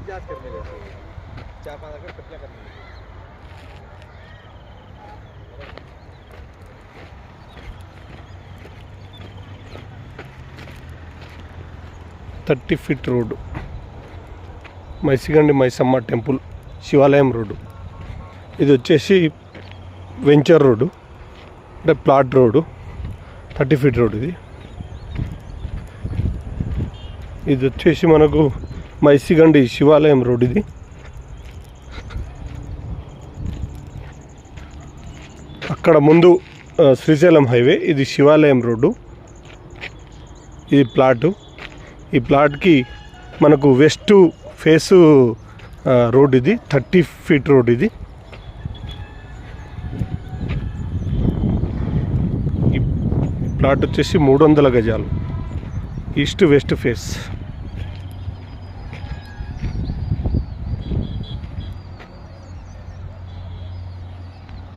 Adjust करने लगे 4-5 अगर कब्जा करने लगे। 30 feet road, Maisigandi Maisamma temple శివాలయం రోడ్డు. ఇది వచ్చేసి వెంచర్ రోడ్డు, అంటే ప్లాట్ రోడ్డు, 30 ఫీట్ రోడ్. ఇది వచ్చేసి మనకు మైసిగండి శివాలయం రోడ్. ఇది అక్కడ ముందు శ్రీశైలం హైవే, ఇది శివాలయం రోడ్డు, ఇది ప్లాటు. ఈ ప్లాట్కి మనకు వెస్ట్ ఫేసు రోడ్, ఇది 30 ఫీట్ రోడ్. ఇది ఈ ప్లాట్ వచ్చేసి 300 గజాలు, ఈస్ట్ వెస్ట్ ఫేస్.